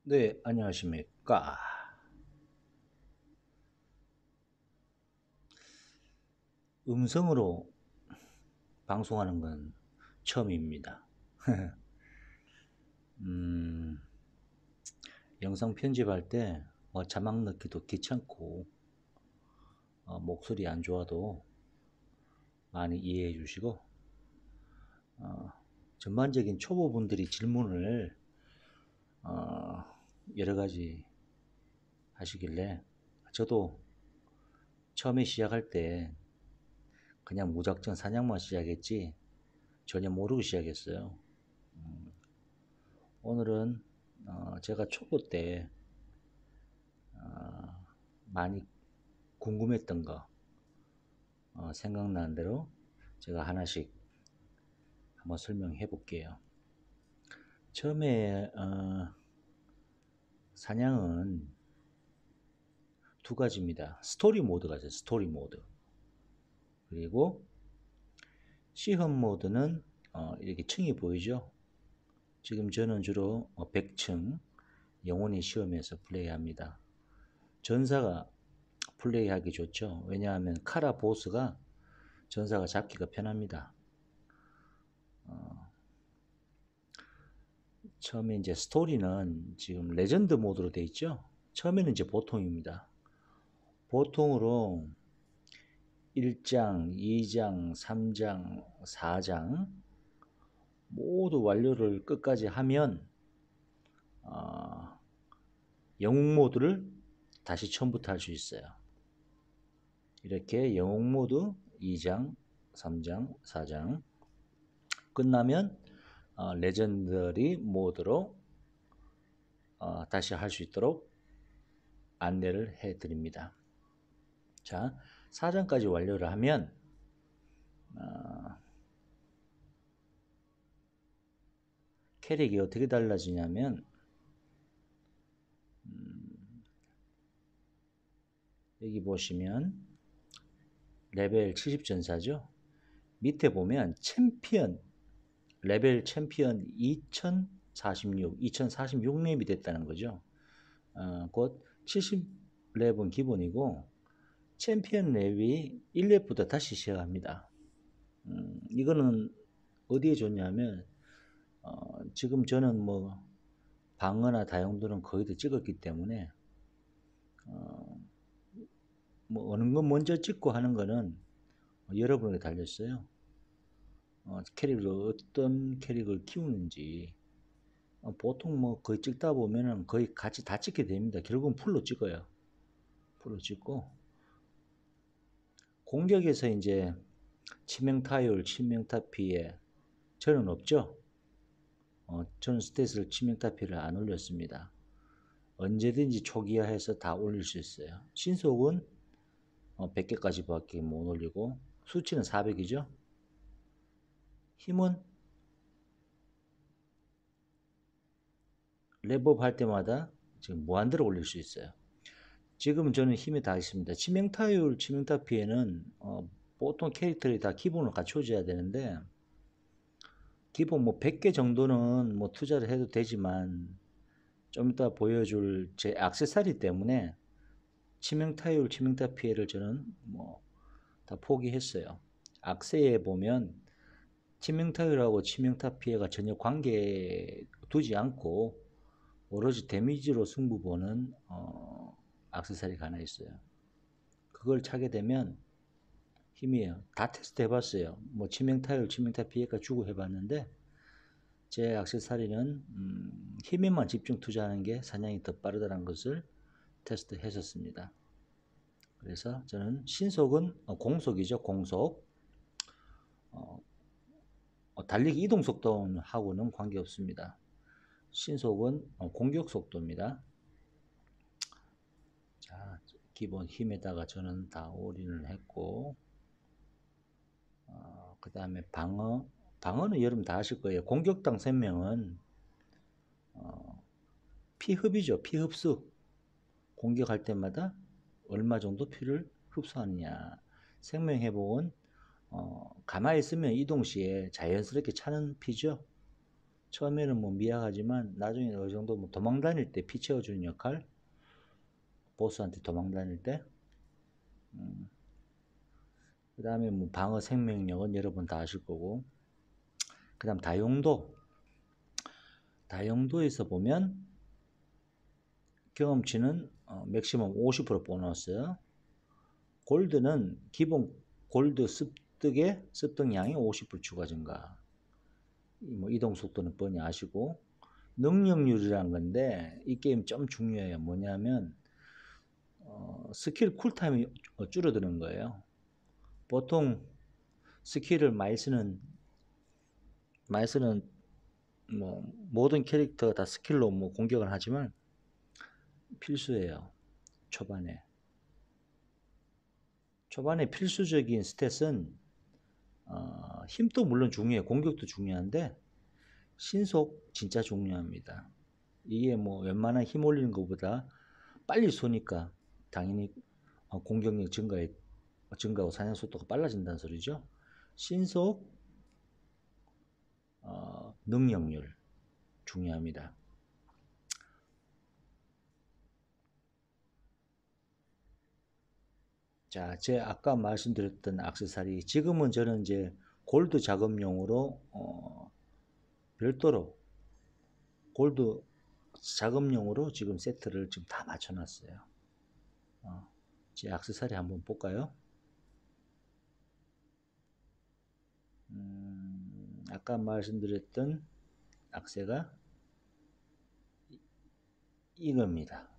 네, 안녕하십니까. 음성으로 방송하는 건 처음입니다. 음, 영상 편집할 때 자막 넣기도 귀찮고 목소리 안 좋아도 많이 이해해 주시고 어, 전반적인 초보분들이 질문을 어, 여러 가지 하시길래 저도 처음에 시작할 때 그냥 무작정 사냥만 시작했지 전혀 모르고 시작했어요. 오늘은 제가 초보 때 많이 궁금했던 거 생각나는 대로 제가 하나씩 한번 설명해 볼게요. 처음에 사냥은 두 가지입니다. 스토리 모드가 있어요. 스토리 모드. 그리고 시험 모드는 이렇게 층이 보이죠? 지금 저는 주로 100층 영혼의 시험에서 플레이합니다. 전사가 플레이하기 좋죠. 왜냐하면 카라 보스가 전사가 잡기가 편합니다. 처음에 이제 스토리는 지금 레전드 모드로 돼 있죠. 처음에는 이제 보통입니다. 보통으로 1장, 2장, 3장, 4장 모두 완료를 끝까지 하면 영웅 모드를 다시 처음부터 할 수 있어요. 이렇게 영웅 모드 2장, 3장, 4장 끝나면 레전더리 모드로 다시 할 수 있도록 안내를 해 드립니다. 자, 4장까지 완료를 하면 캐릭이 어떻게 달라지냐면 여기 보시면 레벨 70 전사죠. 밑에 보면 챔피언 레벨 챔피언 2046렙이 됐다는 거죠. 곧 70렙은 기본이고 챔피언 렙이 1렙부터 다시 시작합니다. 이거는 어디에 좋냐면 지금 저는 뭐 방어나 다용도는 거의 다 찍었기 때문에 뭐 어느 거 먼저 찍고 하는 거는 여러분에게 달렸어요. 캐릭을 어떤 캐릭을 키우는지 보통 뭐 거의 찍다 보면은 거의 같이 다 찍게 됩니다. 결국은 풀로 찍어요. 풀로 찍고 공격에서 이제 치명타율, 치명타 피해 저는 없죠. 저는 스탯을 치명타 피해를 안 올렸습니다. 언제든지 초기화해서 다 올릴 수 있어요. 신속은 100개까지밖에 못 올리고 수치는 400이죠. 힘은 랩업 할 때마다 지금 무한대로 올릴 수 있어요. 지금 저는 힘이 다 있습니다. 치명타율, 치명타 피해는 보통 캐릭터들이 다 기본을 갖춰줘야 되는데 기본 뭐 100개 정도는 뭐 투자를 해도 되지만 좀 이따 보여줄 제 액세서리 때문에 치명타율, 치명타 피해를 저는 뭐 다 포기했어요. 악세에 보면 치명타율하고 치명타 피해가 전혀 관계 두지 않고 오로지 데미지로 승부 보는 액세서리가 하나 있어요. 그걸 차게 되면 힘이에요. 다 테스트 해봤어요. 뭐 치명타율, 치명타 피해가 주고 해봤는데 제 액세서리는 힘에만 집중 투자하는 게 사냥이 더 빠르다는 것을 테스트 했었습니다. 그래서 저는 신속은 공속이죠. 공속. 달리기 이동 속도하고는 관계없습니다. 신속은 공격 속도입니다. 자, 기본 힘에다가 저는 다 올인을 했고 그 다음에 방어는 여러분 다 아실 거예요. 공격당 생명은 피흡이죠. 피흡수. 공격할 때마다 얼마 정도 피를 흡수하느냐. 생명회복은 가만히 있으면 이동 시에 자연스럽게 차는 피죠. 처음에는 뭐 미약하지만 나중에 어느 정도 뭐 도망 다닐 때 피 채워주는 역할, 보스한테 도망 다닐 때, 그 다음에 뭐 방어 생명력은 여러분 다 아실 거고, 그 다음 다용도에서 보면 경험치는 맥시멈 50% 보너스, 골드는 기본 골드 습득량이 50% 추가 증가. 뭐 이동 속도는 뻔히 아시고, 능력률이란 건데 이 게임 좀 중요해요. 뭐냐면 스킬 쿨타임이 줄어드는 거예요. 보통 스킬을 많이 쓰는 뭐 모든 캐릭터가 다 스킬로 뭐 공격을 하지만 필수예요. 초반에 필수적인 스탯은 힘도 물론 중요해요. 공격도 중요한데 신속 진짜 중요합니다. 이게 뭐 웬만한 힘 올리는 것보다 빨리 쏘니까 당연히 공격력 증가하고 사냥 속도가 빨라진다는 소리죠. 신속, 능력률 중요합니다. 자, 제 아까 말씀드렸던 액세서리, 지금은 저는 이제 골드 작업용으로 별도로 골드 작업용으로 지금 세트를 지금 다 맞춰놨어요. 제 액세서리 한번 볼까요? 아까 말씀드렸던 액세가 이겁니다.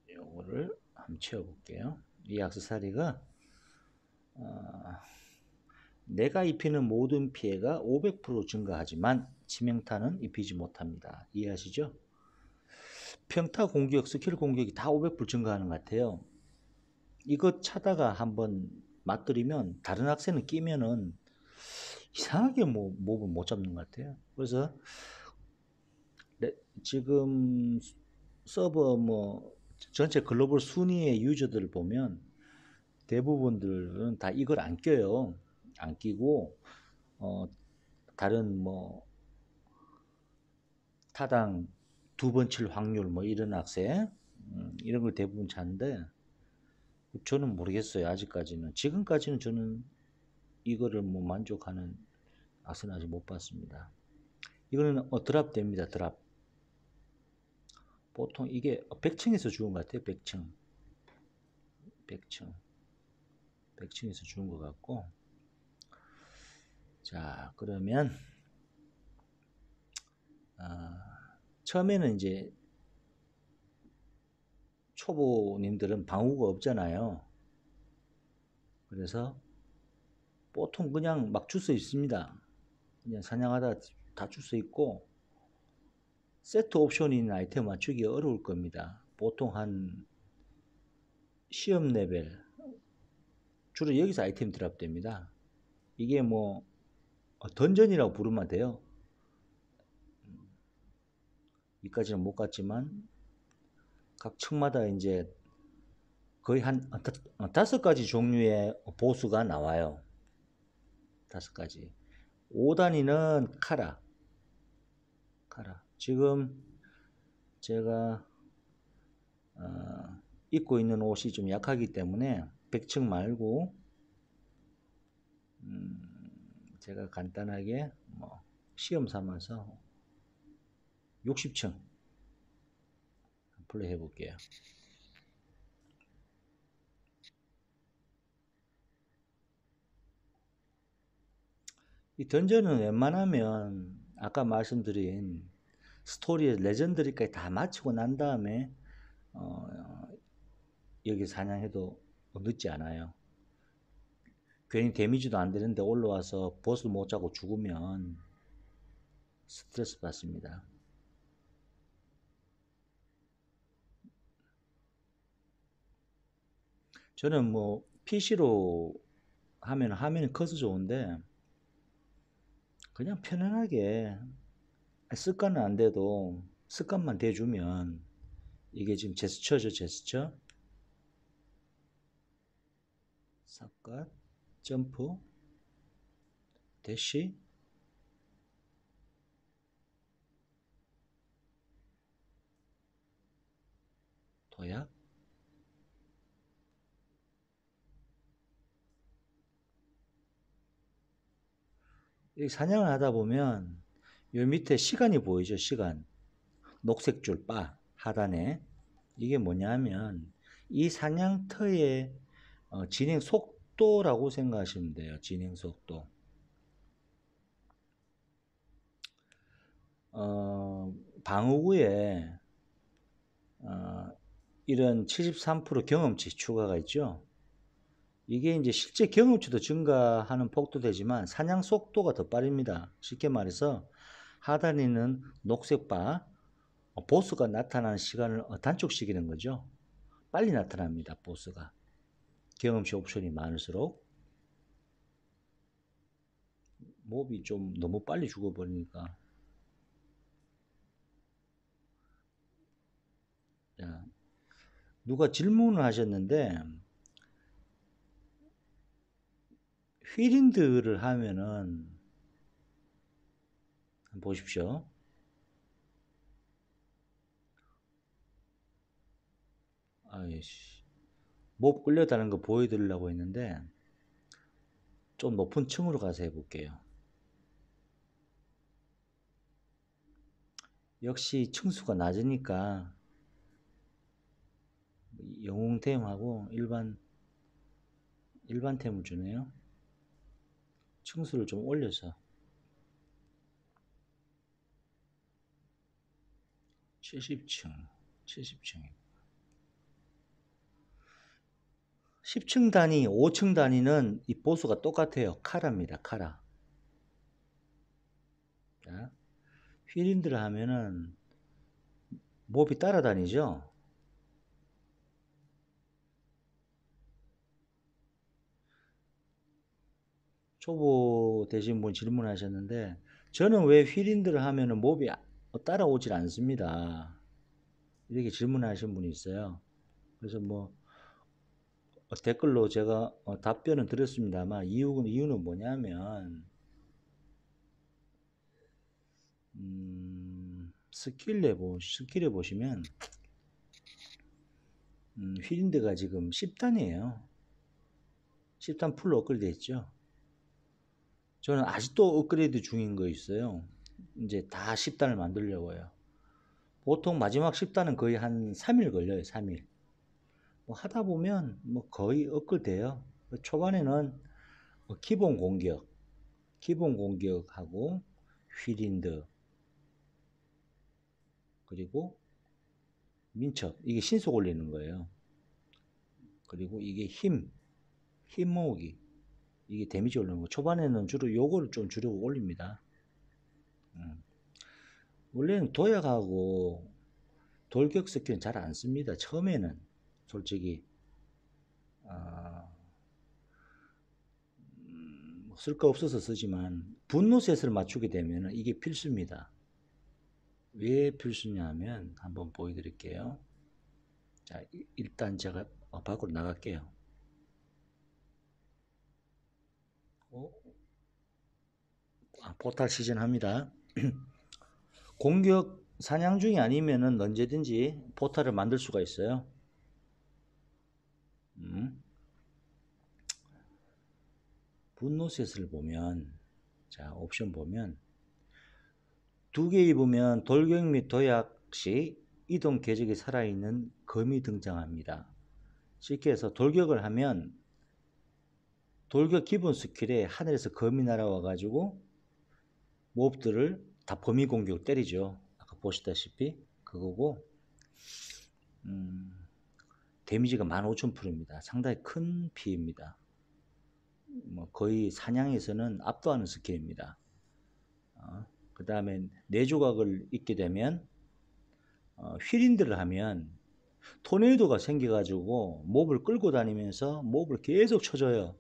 요거를 한번 채워볼게요. 이 액세서리가 내가 입히는 모든 피해가 500% 증가하지만 치명타는 입히지 못합니다. 이해하시죠? 평타 공격, 스킬 공격이 다 500% 증가하는 것 같아요. 이거 차다가 한번 맞들이면 다른 학생은 끼면은 이상하게 뭐 몹을 못 잡는 것 같아요. 그래서 지금 서버 뭐 전체 글로벌 순위의 유저들을 보면 대부분들은 다 이걸 안 껴요. 안 끼고 다른 뭐 타당 2번 칠 확률 뭐 이런 악세 이런 걸 대부분 찾는데 저는 모르겠어요. 아직까지는. 지금까지는 저는 이거를 뭐 만족하는 악세는 아직 못 봤습니다. 이거는 드랍 됩니다. 드랍. 보통 이게 100층에서 주는 것 같아요. 100층. 100층에서 주는 것 같고. 자, 그러면 처음에는 이제 초보님들은 방어가 없잖아요. 그래서 보통 그냥 막 줄 수 있습니다. 그냥 사냥하다 다 줄 수 있고 세트 옵션이 있는 아이템 맞추기 어려울 겁니다. 보통 한 시험 레벨 주로 여기서 아이템 드랍됩니다. 이게 뭐 던전이라고 부르면 돼요. 여기까지는 못 갔지만 각 층마다 이제 거의 한 5가지 종류의 보스가 나와요. 5가지. 5단위는 카라. 지금 제가 입고 있는 옷이 좀 약하기 때문에 100층 말고 제가 간단하게 뭐 시험 삼아서 60층 플레이 해볼게요. 이 던전은 웬만하면 아까 말씀드린 스토리의 레전드리까지 다 마치고 난 다음에 여기 사냥해도 늦지 않아요. 괜히 데미지도 안 되는데 올라와서 보스 못 잡고 죽으면 스트레스 받습니다. 저는 뭐 PC로 하면 화면이 커서 좋은데 그냥 편안하게 습관은 안 돼도 습관만 돼주면 이게 지금 제스처죠. 제스처 삭갓 점프 대시 도약. 이 사냥을 하다 보면 요 밑에 시간이 보이죠? 시간. 녹색 줄 바 하단에. 이게 뭐냐면 이 사냥터의 진행 속도라고 생각하시면 돼요. 진행 속도. 방어구에 이런 73% 경험치 추가가 있죠. 이게 이제 실제 경험치도 증가하는 폭도 되지만 사냥 속도가 더 빠릅니다. 쉽게 말해서 하단에 있는 녹색 바 보스가 나타나는 시간을 단축시키는 거죠. 빨리 나타납니다. 보스가. 경험치 옵션이 많을수록. 몹이 좀 너무 빨리 죽어버리니까. 자, 누가 질문을 하셨는데 휘린드를 하면은 보십시오. 아이씨, 몹 끌려다는 거 보여드리려고 했는데 좀 높은 층으로 가서 해볼게요. 역시 층수가 낮으니까 영웅템하고 일반템을 주네요. 층수를 좀 올려서 70층 10층 단위 5층 단위는 이 보수가 똑같아요. 카라입니다. 카라. 자, 휘린드를 하면은 몹이 따라다니죠. 초보 되신 분 질문하셨는데 저는 왜 휘린드를 하면은 몹이 따라오질 않습니다. 이렇게 질문하신 분이 있어요. 그래서 뭐 댓글로 제가 답변은 드렸습니다만 이유는 뭐냐면 스킬에 보시면 휘린드가 지금 10단이에요. 10단 풀로 업그레이드 했죠. 저는 아직도 업그레이드 중인 거 있어요. 이제 다 10단을 만들려고요. 보통 마지막 10단은 거의 한 3일 걸려요. 3일. 뭐 하다 보면 뭐 거의 업그레이드 돼요. 초반에는 기본 공격하고 휘린드 그리고 민첩 이게 신속 올리는 거예요. 그리고 이게 힘 모으기 이게 데미지 올리는 거. 초반에는 주로 요거를 좀 주려고 올립니다. 원래는 도약하고 돌격 스킬은 잘 안 씁니다. 처음에는 솔직히 쓸 거 없어서 쓰지만 분노셋을 맞추게 되면 이게 필수입니다. 왜 필수냐 하면 한번 보여드릴게요. 자, 일단 제가 밖으로 나갈게요. 포탈 시즌 합니다. 공격 사냥 중이 아니면은 언제든지 포탈을 만들 수가 있어요. 분노셋을 보면 자 옵션 보면 2개 입으면 돌격 및 도약 시 이동 궤적이 살아있는 검이 등장합니다. 쉽게 해서 돌격을 하면 돌격 기본 스킬에 하늘에서 검이 날아와 가지고 몹들을 다 범위 공격을 때리죠. 아까 보시다시피 그거고 데미지가 15,000%입니다. 상당히 큰 피해입니다. 뭐 거의 사냥에서는 압도하는 스킬입니다. 그 다음에 내조각을 입게 되면 휘린드를 하면 토네이도가 생겨가지고 몹을 끌고 다니면서 몹을 계속 쳐줘요.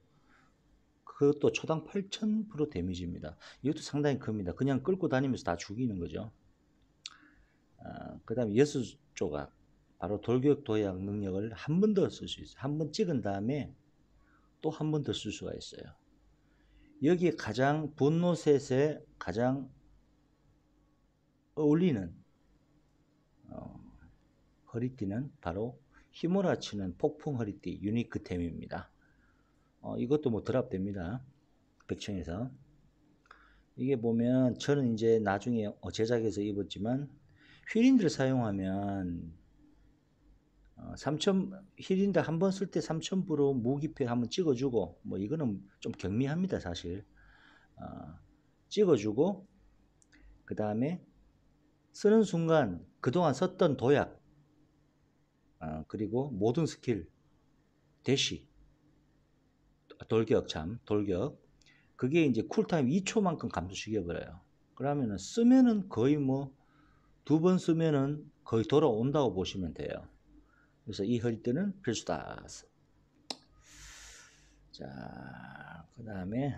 그것도 초당 8,000% 데미지입니다. 이것도 상당히 큽니다. 그냥 끌고 다니면서 다 죽이는 거죠. 그 다음에 여수조각 바로 돌격 도약 능력을 한 번 더 쓸 수 있어요. 한 번 찍은 다음에 또 한 번 더 쓸 수가 있어요. 여기에 가장 분노셋에 가장 어울리는 허리띠는 바로 히모라치는 폭풍 허리띠 유니크템입니다. 이것도 뭐 드랍됩니다. 백청에서. 이게 보면 저는 이제 나중에 제작해서 입었지만 휠인들 사용하면 3000 휠인들 한 번 쓸 때 3000브로 무기팩 한번 찍어주고, 뭐 이거는 좀 경미합니다 사실. 찍어주고 그 다음에 쓰는 순간 그동안 썼던 도약, 그리고 모든 스킬, 대시, 돌격, 그게 이제 쿨타임 2초만큼 감소시켜버려요. 그러면은 쓰면은 거의 뭐 2번 쓰면은 거의 돌아온다고 보시면 돼요. 그래서 이 허리띠는 필수다. 자, 그 다음에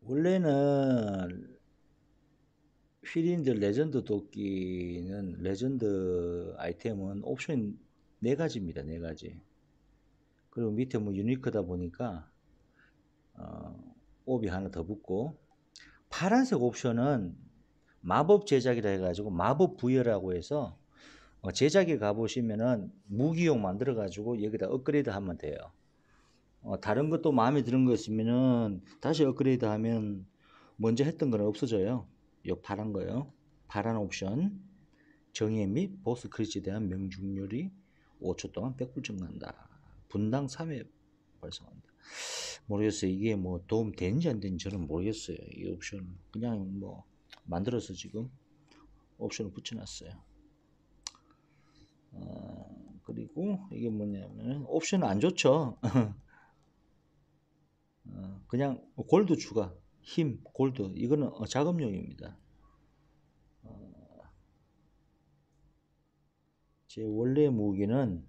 원래는 휠인들 레전드 도끼는 레전드 아이템은 옵션 4가지입니다. 4가지. 그리고 밑에 뭐 유니크다 보니까 옵이 하나 더 붙고, 파란색 옵션은 마법 제작이라 해가지고 마법 부여라고 해서 제작에 가보시면은 무기용 만들어 가지고 여기다 업그레이드 하면 돼요. 다른 것도 마음에 드는 거 있으면은 다시 업그레이드 하면 먼저 했던 거는 없어져요. 요 파란 거요. 파란 옵션. 정예 및 보스 크리치에 대한 명중률이 5초 동안 100% 증가한다. 분당 3회 발송한다. 모르겠어요. 이게 뭐 도움 되는지 안 되는지 저는 모르겠어요. 이 옵션 그냥 뭐 만들어서 지금 옵션을 붙여놨어요. 그리고 이게 뭐냐면 옵션 안 좋죠. 그냥 골드 추가, 힘, 골드 이거는 작업용입니다. 제 원래 무기는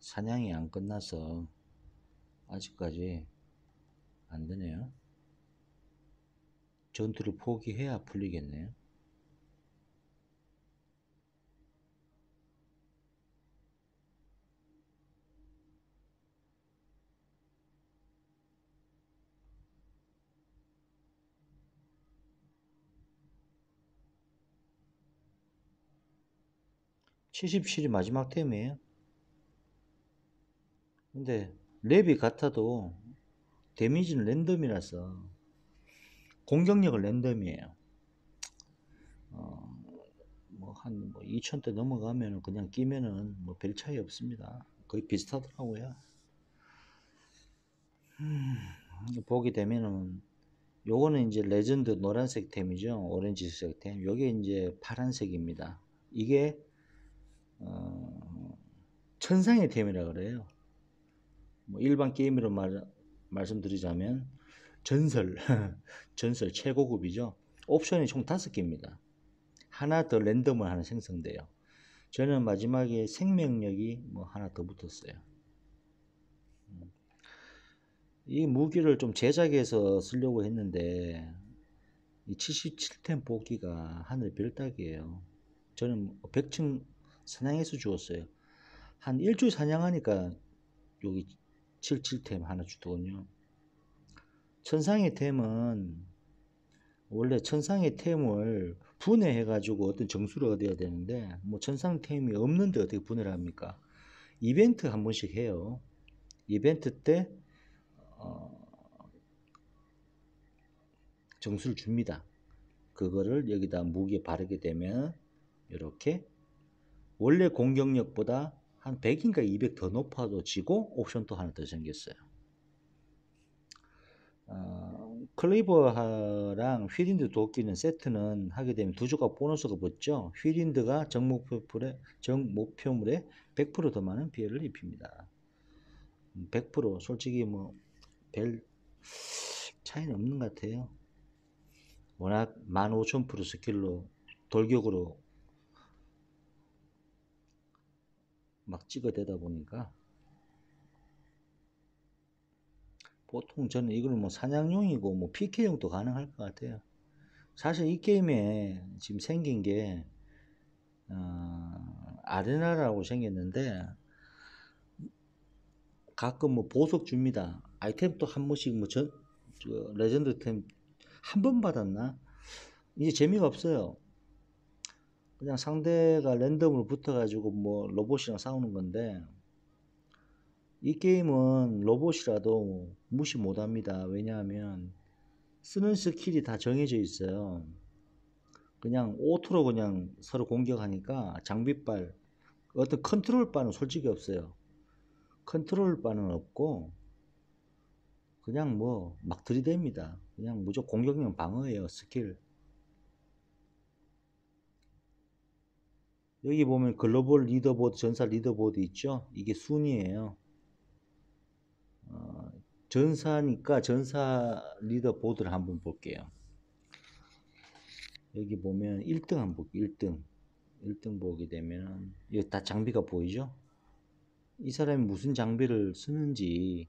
사냥이 안 끝나서 아직까지 안 되네요. 전투를 포기해야 풀리겠네요. (77이) 마지막 템이에요. 근데 랩이 같아도 데미지는 랜덤이라서 공격력은 랜덤이에요. 뭐 한 2000대 넘어가면은 그냥 끼면은 뭐 별 차이 없습니다. 거의 비슷하더라고요. 보게 되면은 요거는 이제 레전드 노란색 템이죠. 오렌지색 템. 요게 이제 파란색입니다. 이게 천상의 템이라 그래요. 뭐 일반 게임으로 말씀드리자면 전설 전설 최고급이죠. 옵션이 총 5개입니다. 하나 더 랜덤을 하나 생성돼요. 저는 마지막에 생명력이 뭐 하나 더 붙었어요. 이 무기를 좀 제작해서 쓰려고 했는데 이 77템 뽑기가 하늘 별따기예요. 저는 100층 사냥해서 주었어요. 한 일주일 사냥하니까 여기 77템 하나 주더군요. 천상의 템은 원래 천상의 템을 분해해 가지고 어떤 점수를 얻어야 되는데 뭐 천상템이 없는데 어떻게 분해를 합니까? 이벤트 한 번씩 해요. 이벤트 때 점수를 줍니다. 그거를 여기다 무기에 바르게 되면 이렇게 원래 공격력보다 한 100인가 200 더 높아도 지고 옵션 또 하나 더 생겼어요. 클리버랑 휠인드 도끼는 세트는 하게 되면 두 조각 보너스가 붙죠. 휠인드가 정목표물에 100%더 많은 피해를 입힙니다. 100% 솔직히 뭐 별 차이는 없는 것 같아요. 워낙 15,000% 스킬로 돌격으로 막 찍어대다 보니까 보통 저는 이거는 뭐 사냥용이고 뭐 PK용도 가능할 것 같아요. 사실 이 게임에 지금 생긴 게 아레나라고 생겼는데 가끔 뭐 보석 줍니다. 아이템 또 한 번씩 뭐 레전드 템 한 번 받았나? 이제 재미가 없어요. 그냥 상대가 랜덤으로 붙어가지고 뭐 로봇이랑 싸우는 건데 이 게임은 로봇이라도 무시 못합니다. 왜냐하면 쓰는 스킬이 다 정해져 있어요. 그냥 오토로 그냥 서로 공격하니까 장비빨 어떤 컨트롤 바는 솔직히 없어요. 컨트롤 바는 없고 그냥 뭐 막 들이댑니다. 그냥 무조건 공격용 방어예요. 스킬. 여기 보면 글로벌 리더보드, 전사 리더보드 있죠? 이게 순위예요. 전사니까 전사 리더보드를 한번 볼게요. 여기 보면 1등 한번 볼게요. 1등. 1등 보게 되면 여기 다 장비가 보이죠? 이 사람이 무슨 장비를 쓰는지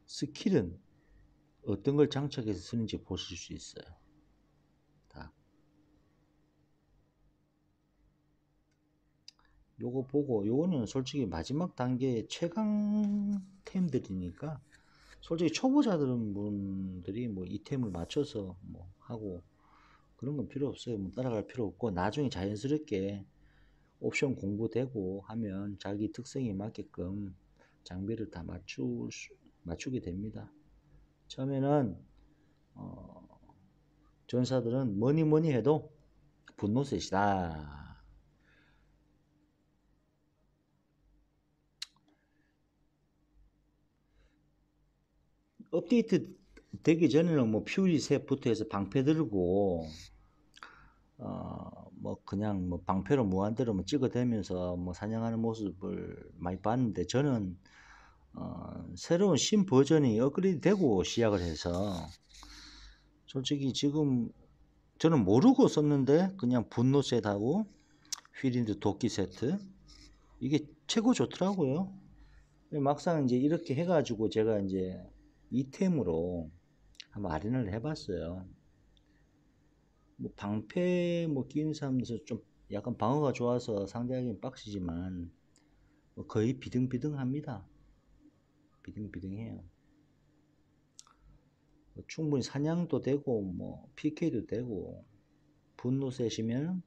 스킬은 어떤 걸 장착해서 쓰는지 보실 수 있어요. 다. 요거 보고 요거는 솔직히 마지막 단계 최강템들이니까 솔직히 초보자들은 분들이 뭐 이템을 맞춰서 뭐 하고 그런 건 필요 없어요. 뭐 따라갈 필요 없고 나중에 자연스럽게 옵션 공부되고 하면 자기 특성에 맞게끔 장비를 다 맞추게 됩니다. 처음에는 전사들은 뭐니 해도 분노셋이다. 업데이트 되기 전에는 뭐 퓨리 셋부터 해서 방패 들고 뭐 그냥 뭐 방패로 무한대로 뭐 찍어대면서 뭐 사냥하는 모습을 많이 봤는데 저는 새로운 신 버전이 업그레이드 되고 시작을 해서 솔직히 지금 저는 모르고 썼는데 그냥 분노 셋하고 휘린드 도끼 세트 이게 최고 좋더라고요. 막상 이제 이렇게 해가지고 제가 이제 이템으로 한번 할인을 해봤어요. 뭐 방패 뭐 끼는 사람들 좀 약간 방어가 좋아서 상대하기는 빡시지만 뭐 거의 비등비등합니다. 비등비등해요. 뭐 충분히 사냥도 되고 뭐 PK도 되고 분노 셋이면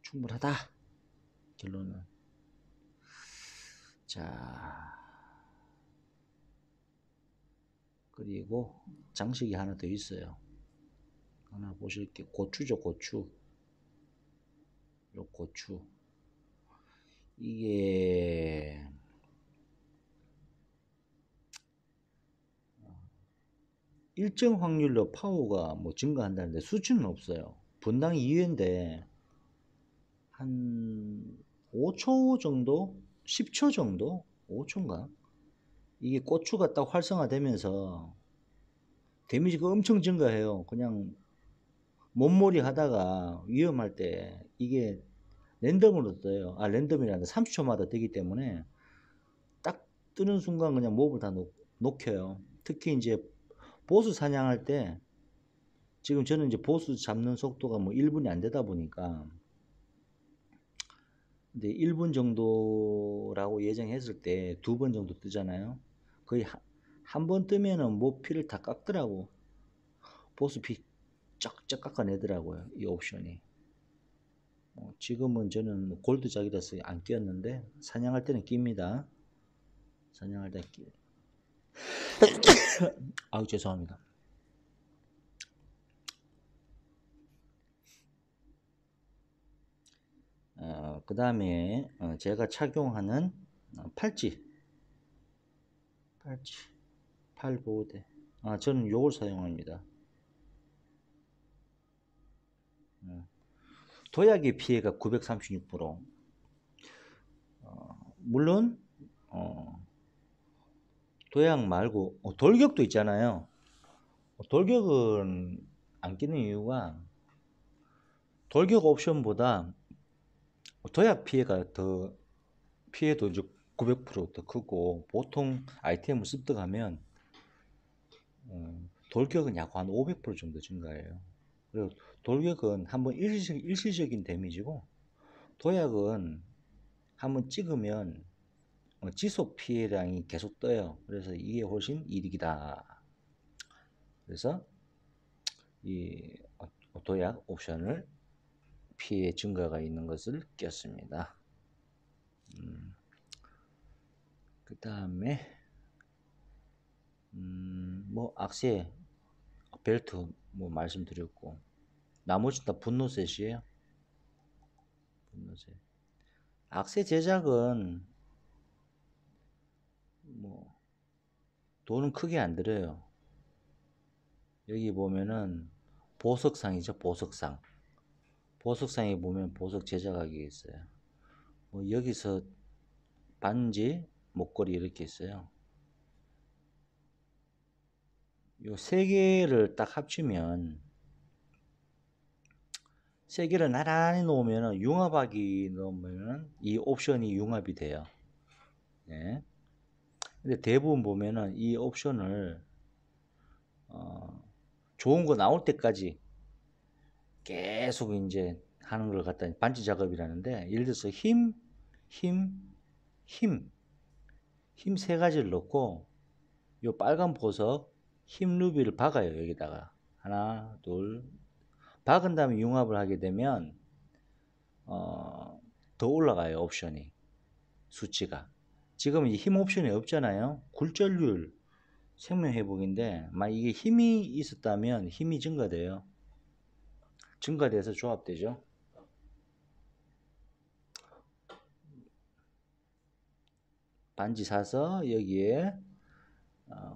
충분하다. 결론은. 자, 그리고 장식이 하나 더 있어요. 하나 보실게. 고추죠, 고추. 요 고추. 이게 일정 확률로 파워가 뭐 증가한다는데 수치는 없어요. 분당 2회인데 한 5초 정도? 10초 정도? 5초인가? 이게 고추가 딱 활성화되면서 데미지가 엄청 증가해요. 그냥 몸몰이 하다가 위험할 때 이게 랜덤으로 떠요. 아, 랜덤이란다. 30초마다 되기 때문에 딱 뜨는 순간 그냥 몹을 다 녹여요. 특히 이제 보스 사냥할 때 지금 저는 이제 보스 잡는 속도가 뭐 1분이 안 되다 보니까 근데 1분 정도라고 예정했을 때 2번 정도 뜨잖아요. 거의 한 번 뜨면은 몹 피를 다 깎더라고. 보스 피 쫙쫙 깎아내더라고요. 이 옵션이. 지금은 저는 뭐 골드작이라서 안 끼었는데 사냥할 때는 낍니다. 사냥할 때 끼. 아우 죄송합니다. 그 다음에 제가 착용하는 팔찌 팔보호대. 저는 요걸 사용합니다. 도약의 피해가 936%. 물론 도약 말고 돌격도 있잖아요. 돌격은 안 끼는 이유가 돌격 옵션보다 도약 피해가 더 피해도 이제 900%더 크고 보통 아이템을 습득하면 돌격은 약 한 500% 정도 증가해요. 그리고 돌격은 한번 일시적인 데미지고 도약은 한번 찍으면 지속 피해량이 계속 떠요. 그래서 이게 훨씬 이득이다. 그래서 이 도약 옵션을 피해 증가가 있는 것을 꼈습니다. 그 다음에 뭐 악세 벨트 뭐 말씀드렸고, 나머지 다 분노셋이에요. 분노셋. 악세 제작은 뭐 돈은 크게 안 들어요. 여기 보면은 보석상이죠. 보석상. 보석상에 보면 보석 제작하기 있어요. 뭐 여기서 반지, 목걸이 이렇게 있어요. 요 세 개를 딱 합치면, 세 개를 나란히 놓으면 융합하기 넣으면 이 옵션이 융합이 돼요. 네. 근데 대부분 보면은 이 옵션을 좋은 거 나올 때까지 계속 이제 하는 걸 갖다 반지 작업이라는데, 예를 들어서 힘 세 가지를 넣고 요 빨간 보석 힘 루비를 박아요. 여기다가 하나 둘 박은 다음에 융합을 하게 되면 더 올라가요. 옵션이 수치가. 지금 이 힘 옵션이 없잖아요. 굴절률 생명회복인데, 만약 이게 힘이 있었다면 힘이 증가돼요. 증가돼서 조합되죠. 반지 사서 여기에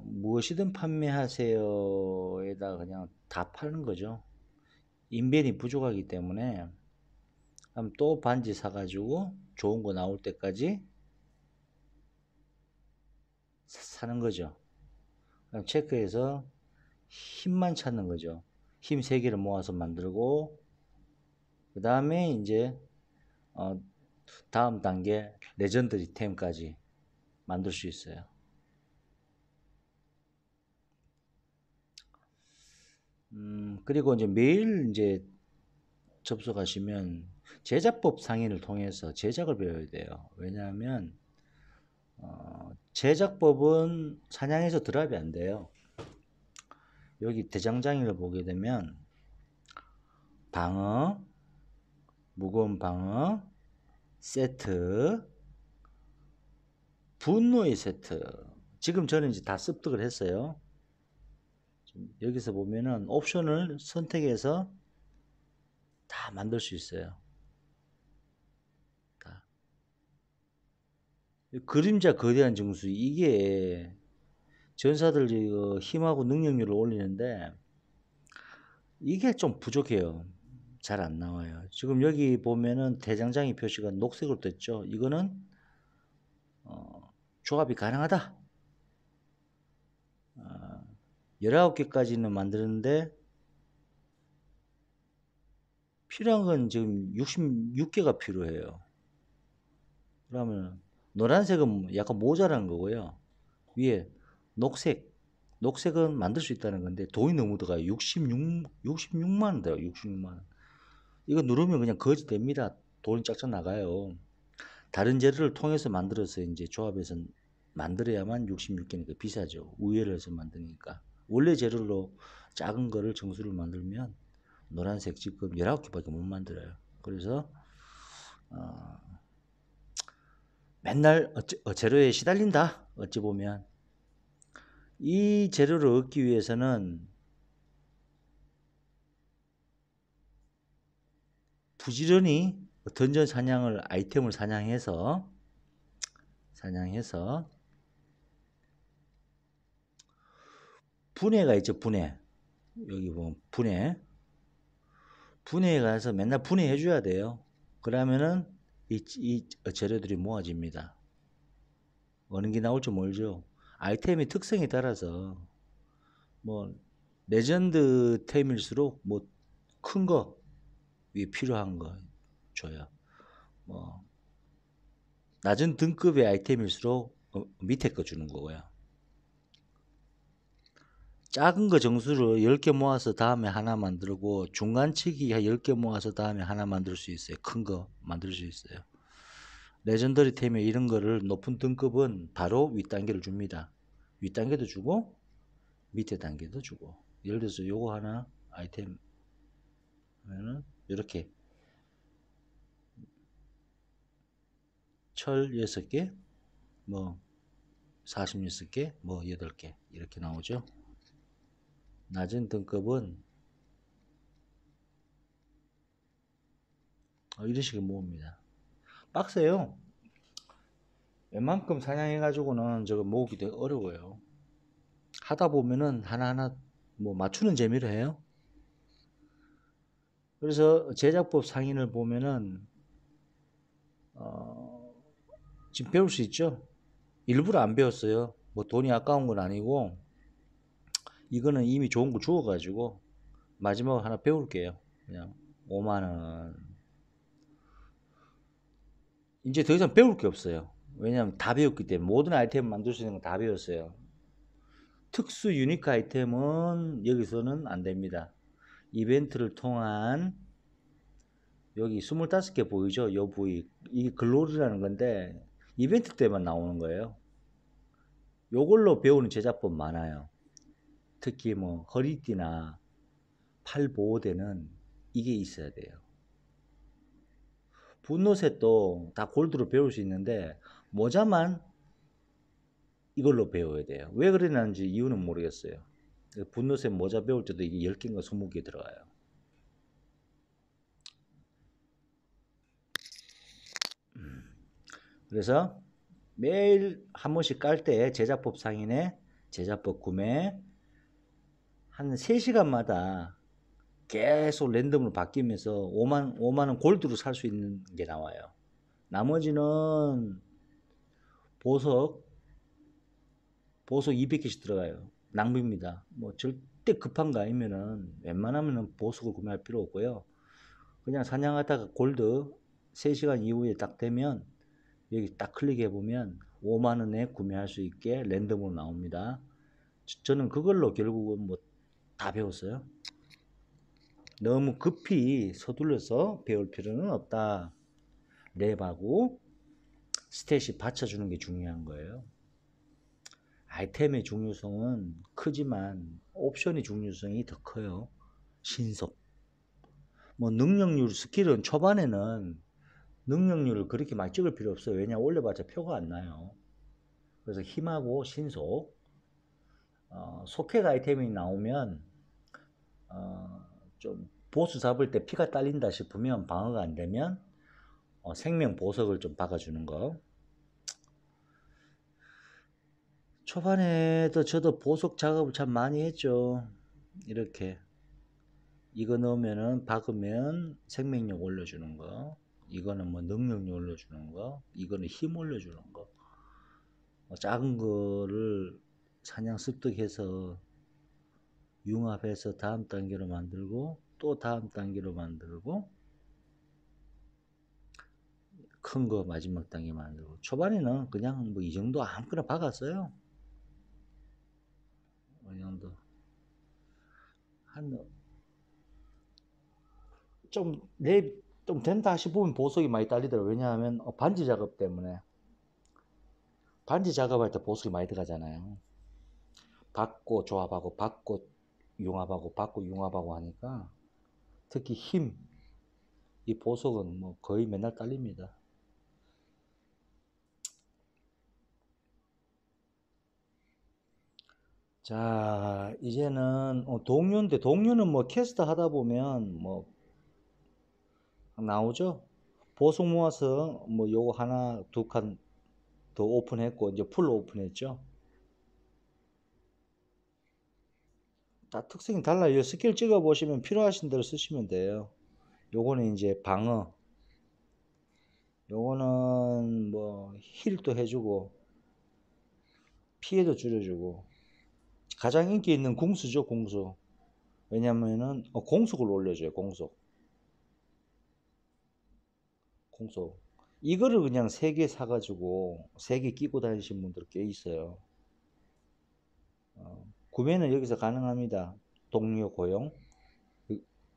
무엇이든 판매하세요에다 그냥 다 파는 거죠. 인벤이 부족하기 때문에 그럼 또 반지 사가지고 좋은 거 나올 때까지 사는 거죠. 그럼 체크해서 힘만 찾는 거죠. 힘 3개를 모아서 만들고, 그 다음에 이제 다음 단계 레전더리 템까지 만들 수 있어요. 그리고 이제 매일 이제 접속하시면 제작법 상인을 통해서 제작을 배워야 돼요. 왜냐하면 제작법은 사냥에서 드랍이 안 돼요. 여기 대장장이를 보게 되면 방어, 무거운 방어, 세트, 분노의 세트. 지금 저는 이제 다 습득을 했어요. 여기서 보면은 옵션을 선택해서 다 만들 수 있어요. 다. 그림자 거대한 증수, 이게 전사들 힘하고 능력률을 올리는데 이게 좀 부족해요. 잘 안 나와요. 지금 여기 보면은 대장장이 표시가 녹색으로 됐죠. 이거는 조합이 가능하다. 19개까지는 만드는데 필요한 건 지금 66개가 필요해요. 그러면 노란색은 약간 모자란 거고요. 위에 녹색은 만들 수 있다는 건데 돈이 너무 들어가요. 66만 원 돼요. 66만 원. 이거 누르면 그냥 거지 됩니다. 돈이 짝짝 나가요. 다른 재료를 통해서 만들어서 이제 조합해서 만들어야만 66개니까 비싸죠. 우회를 해서 만드니까. 원래 재료로 작은 거를 정수를 만들면 노란색 지금 19개밖에 못 만들어요. 그래서 맨날 재료에 시달린다. 어찌 보면 이 재료를 얻기 위해서는 부지런히 던전 사냥을 아이템을 사냥해서 분해가 있죠. 분해. 여기 보면 분해에 가서 맨날 분해해 줘야 돼요. 그러면은 이 재료들이 모아집니다. 어느 게 나올지 모르죠. 아이템의 특성에 따라서 뭐 레전드 템일수록 뭐 큰 거 위에 필요한 거 줘요. 뭐 낮은 등급의 아이템일수록 밑에 거 주는 거고요. 작은 거 정수를 10개 모아서 다음에 하나 만들고, 중간치기 10개 모아서 다음에 하나 만들 수 있어요. 큰 거 만들 수 있어요. 레전더리 템에 이런 거를 높은 등급은 바로 윗단계를 줍니다. 윗단계도 주고 밑에 단계도 주고. 예를 들어서 요거 하나 아이템 하면은 이렇게 철 6개, 뭐 46개, 뭐 8개 이렇게 나오죠. 낮은 등급은 이런 식으로 모읍니다. 빡세요. 웬만큼 사냥해가지고는 저거 모으기 되게 어려워요. 하다 보면은 하나하나 뭐 맞추는 재미로 해요. 그래서 제작법 상인을 보면은 지금 배울 수 있죠. 일부러 안 배웠어요. 뭐 돈이 아까운 건 아니고 이거는 이미 좋은 거 주워가지고 마지막으로 하나 배울게요. 그냥 5만 원. 이제 더 이상 배울 게 없어요. 왜냐하면 다 배웠기 때문에 모든 아이템 만들 수 있는 건 다 배웠어요. 특수 유니크 아이템은 여기서는 안 됩니다. 이벤트를 통한 여기 25개 보이죠? 요 부위. 이게 글로리라는 건데 이벤트 때만 나오는 거예요. 요걸로 배우는 제작법 많아요. 특히 뭐 허리띠나 팔 보호대는 이게 있어야 돼요. 분노셋도 다 골드로 배울 수 있는데 모자만 이걸로 배워야 돼요. 왜 그러는지 이유는 모르겠어요. 분노셋 모자 배울 때도 이게 10개인가 20개 들어가요. 그래서 매일 한 번씩 깔 때 제작법 상인의 제작법 구매 한 3시간마다 계속 랜덤으로 바뀌면서 5만 원 골드로 살 수 있는 게 나와요. 나머지는 보석 200개씩 들어가요. 낭비입니다. 뭐 절대 급한 거 아니면은 웬만하면은 보석을 구매할 필요 없고요. 그냥 사냥하다가 골드 3시간 이후에 딱 되면 여기 딱 클릭해 보면 5만 원에 구매할 수 있게 랜덤으로 나옵니다. 저는 그걸로 결국은 뭐 다 배웠어요. 너무 급히 서둘러서 배울 필요는 없다. 랩하고 스탯이 받쳐주는 게 중요한 거예요. 아이템의 중요성은 크지만 옵션의 중요성이 더 커요. 신속. 뭐 능력률 스킬은 초반에는 능력률을 그렇게 많이 찍을 필요 없어요. 왜냐 올려봤자 표가 안 나요. 그래서 힘하고 신속. 속획 아이템이 나오면 좀 보스 잡을 때 피가 딸린다 싶으면 방어가 안 되면 생명 보석을 좀 박아주는 거. 초반에도 저도 보석 작업을 참 많이 했죠. 이렇게 이거 넣으면은 박으면 생명력 올려주는 거, 이거는 뭐 능력력 올려주는 거, 이거는 힘 올려주는 거. 작은 거를 사냥 습득해서 융합해서 다음 단계로 만들고 또 다음 단계로 만들고 큰 거 마지막 단계 만들고. 초반에는 그냥 뭐 이 정도 아무거나 박았어요. 이 정도 한 좀 된다 싶으면 보석이 많이 딸리더라고요. 왜냐하면 반지 작업 때문에 반지 작업할 때 보석이 많이 들어가잖아요. 받고 조합하고 받고 융합하고 받고 융합하고 하니까 특히 힘, 이 보석은 뭐 거의 맨날 딸립니다. 자, 이제는 동료인데 동료는 뭐 캐스터 하다 보면 뭐 나오죠. 보석 모아서 뭐 요거 하나 두 칸 더 오픈했고 이제 풀로 오픈했죠. 다 특성이 달라요. 스킬 찍어 보시면 필요하신 대로 쓰시면 돼요. 요거는 이제 방어, 요거는 뭐 힐도 해주고 피해도 줄여주고. 가장 인기 있는 궁수죠, 궁수. 왜냐면은 공속을 올려줘요, 공속. 이거를 그냥 3개 사가지고 3개 끼고 다니신 분들 꽤 있어요. 구매는 여기서 가능합니다. 동료 고용.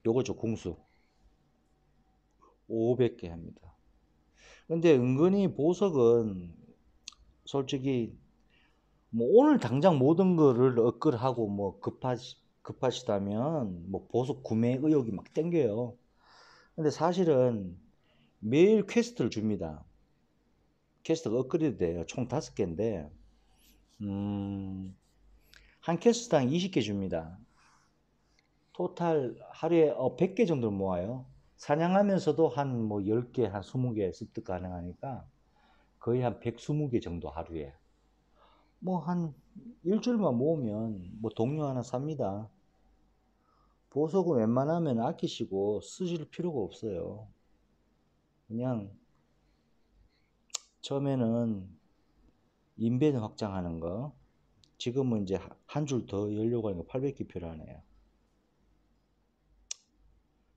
요거죠, 궁수. 500개 합니다. 근데 은근히 보석은 솔직히 뭐 오늘 당장 모든 거를 업글하고 뭐 급하시다면 뭐 보석 구매 의욕이 막 땡겨요. 근데 사실은 매일 퀘스트를 줍니다. 퀘스트가 업그레이드 돼요. 총 5개인데 한 퀘스트당 20개 줍니다. 토탈 하루에 100개 정도 모아요. 사냥하면서도 한 뭐 10개, 한 20개 습득 가능하니까 거의 한 120개 정도 하루에. 뭐 한 일주일만 모으면 뭐 동료 하나 삽니다. 보석은 웬만하면 아끼시고 쓰실 필요가 없어요. 그냥 처음에는 인벤 확장하는 거. 지금은 이제 한 줄 더 열려고 하니까 800개 필요하네요.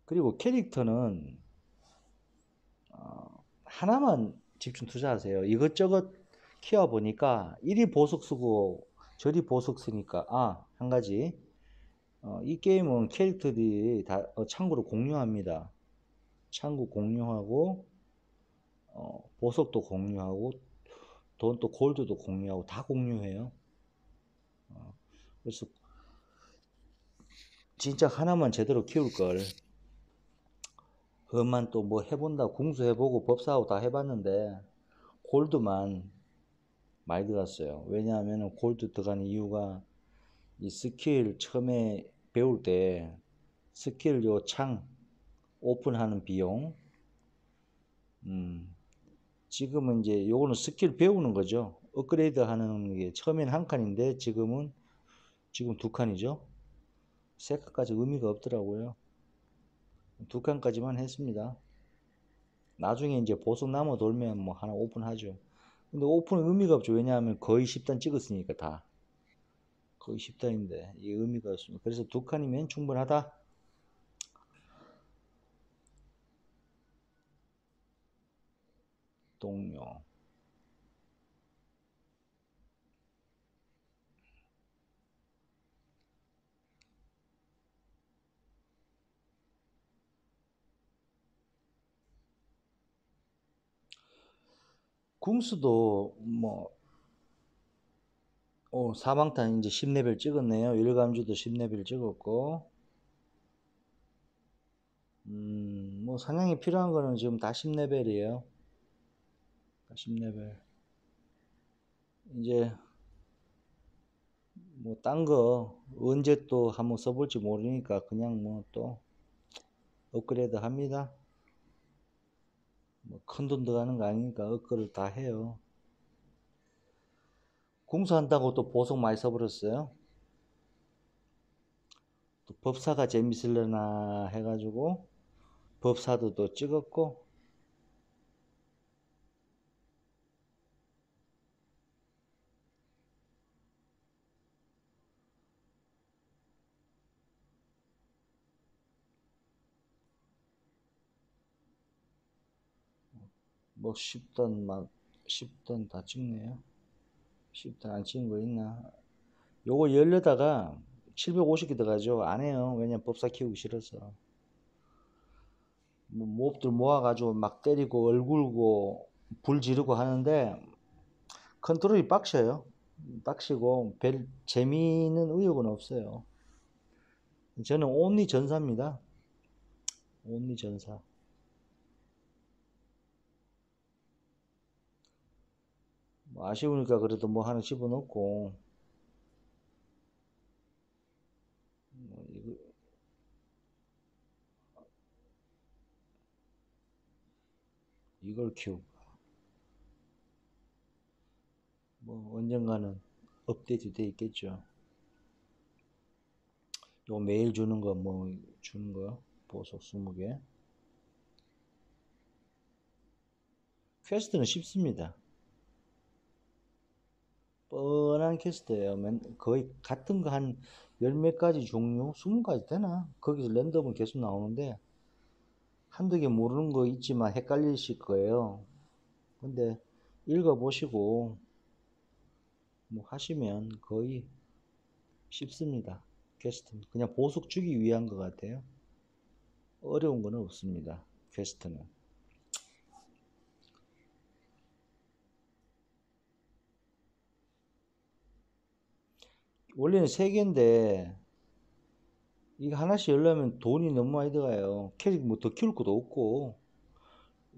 그리고 캐릭터는 하나만 집중 투자하세요. 이것저것 키워보니까 이리 보석 쓰고 저리 보석 쓰니까 한 가지 이 게임은 캐릭터들이 다 창구를 공유합니다. 창구 공유하고 보석도 공유하고 돈도 골드도 공유하고 다 공유해요. 그래서 진짜 하나만 제대로 키울 걸 그것만 또 뭐 해본다 궁수 해보고 법사하고 다 해봤는데 골드만 많이 들었어요. 왜냐하면 골드 들어가는 이유가 이 스킬 처음에 배울 때 스킬 요 창 오픈하는 비용 지금은 이제 요거는 스킬 배우는 거죠. 업그레이드 하는 게 처음에는 한 칸인데 지금 두 칸이죠. 세 칸까지 의미가 없더라고요. 두 칸까지만 했습니다. 나중에 이제 보석 남아 돌면 뭐 하나 오픈하죠. 근데 오픈은 의미가 없죠. 왜냐하면 거의 10단 찍었으니까 다. 거의 10단인데 이 의미가 없습니다. 그래서 두 칸이면 충분하다. 동료. 궁수도 뭐 사방탄 이제 10레벨 찍었네요. 일감주도 10레벨 찍었고 뭐 사냥이 필요한 거는 지금 다 10레벨이에요. 10레벨. 이제 뭐 딴 거 언제 또 한번 써볼지 모르니까 그냥 뭐 또 업그레이드 합니다. 뭐 큰 돈 들어가는 거 아니니까 업그레이드 다 해요. 공수한다고 또 보석 많이 써버렸어요. 또 법사가 재밌으려나 해가지고 법사도 또 찍었고 뭐 10단 막 10단 다 찍네요. 10단 안 찍은 거 있나? 요거 열려다가 750개 들어가죠. 안 해요. 왜냐면 법사 키우기 싫어서. 뭐 몹들 모아가지고 막 때리고 얼굴고 불 지르고 하는데 컨트롤이 빡셔요. 빡시고 별 재미있는 의욕은 없어요. 저는 온리 전사입니다. 온리 전사. 뭐 아쉬우니까 그래도 뭐 하나 집어넣고 뭐 이걸 키우고 뭐 언젠가는 업데이트 돼 있겠죠. 요 매일 주는 거 뭐 주는 거 보석 20개. 퀘스트는 쉽습니다. 뻔한 퀘스트예요. 거의 같은 거 한 열 몇 가지 종류, 20가지 되나? 거기서 랜덤은 계속 나오는데 한두 개 모르는 거 있지만 헷갈리실 거예요. 근데 읽어보시고 뭐 하시면 거의 쉽습니다. 퀘스트는 그냥 보석 주기 위한 것 같아요. 어려운 건 없습니다. 퀘스트는. 원래는 3개인데 이거 하나씩 열려면 돈이 너무 많이 들어가요. 캐릭 뭐 더 키울 것도 없고.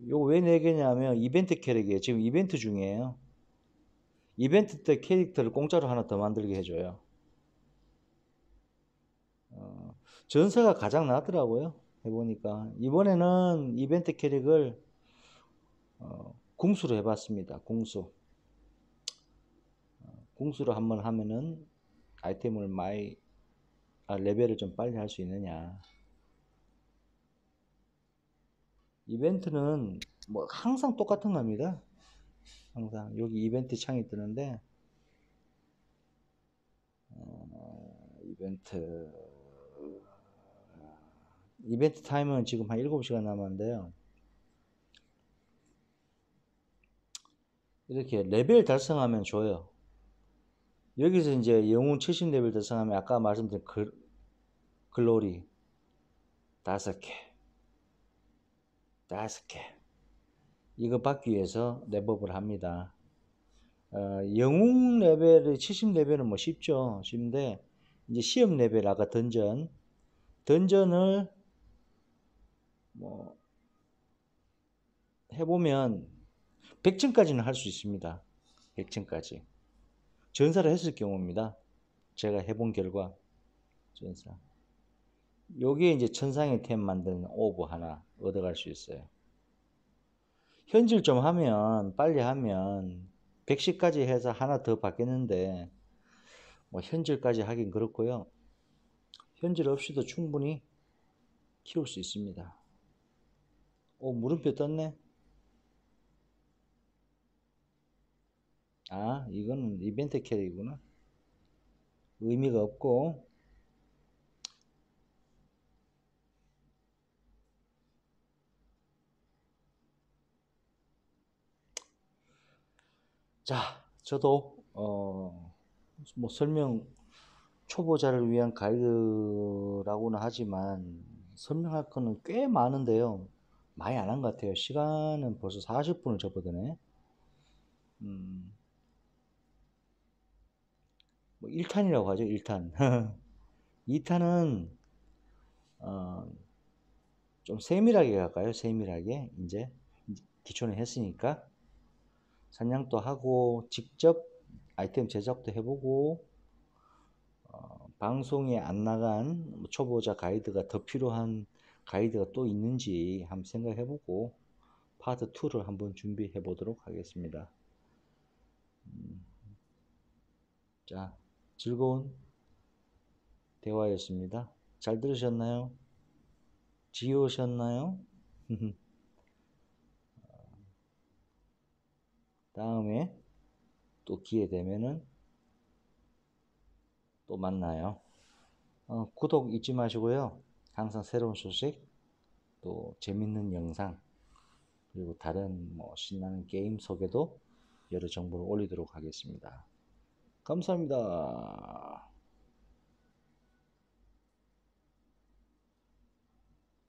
요거 왜 4개냐면 이벤트 캐릭이에요. 지금 이벤트 중이에요. 이벤트 때 캐릭터를 공짜로 하나 더 만들게 해줘요. 전사가 가장 낫더라고요. 해보니까 이번에는 이벤트 캐릭을 궁수로 해봤습니다. 궁수로 한번 하면은 아이템을 많이 레벨을 좀 빨리 할 수 있느냐. 이벤트는 뭐 항상 똑같은 겁니다. 항상 여기 이벤트 창이 뜨는데 이벤트 타임은 지금 한 7시간 남았는데요. 이렇게 레벨 달성하면 줘요. 여기서 이제 영웅 70레벨 달성하면 아까 말씀드린 글로리 5개 이거 받기 위해서 랩업을 합니다. 영웅 레벨이 70레벨은 뭐 쉽은데 이제 시험 레벨 아까 던전을 뭐 해보면 100층까지는 할 수 있습니다. 100층까지 전사를 했을 경우입니다. 제가 해본 결과 전사 요게 이제 천상의 템 만드는 오브 하나 얻어갈 수 있어요. 현질 좀 하면 빨리 하면 110까지 해서 하나 더 받겠는데 뭐 현질까지 하긴 그렇고요. 현질 없이도 충분히 키울 수 있습니다. 오, 물음표 떴네. 아, 이거는 이벤트 캐릭이구나. 의미가 없고. 자, 저도 뭐 설명 초보자를 위한 가이드라고는 하지만 설명할 거는 꽤 많은데요. 많이 안 한 것 같아요. 시간은 벌써 40분을 접어드네. 뭐 1탄이라고 하죠. 1탄. 2탄은 좀 세밀하게 갈까요? 세밀하게 이제 기초는 했으니까 사냥도 하고 직접 아이템 제작도 해보고 방송에 안 나간 초보자 가이드가 더 필요한 가이드가 또 있는지 한번 생각해보고 파트 2를 한번 준비해 보도록 하겠습니다. 자, 즐거운 대화였습니다. 잘 들으셨나요? 지우셨나요? 다음에 또 기회 되면은 또 만나요. 구독 잊지 마시고요. 항상 새로운 소식, 또 재밌는 영상, 그리고 다른 뭐 신나는 게임 소개도 여러 정보를 올리도록 하겠습니다. 감사합니다.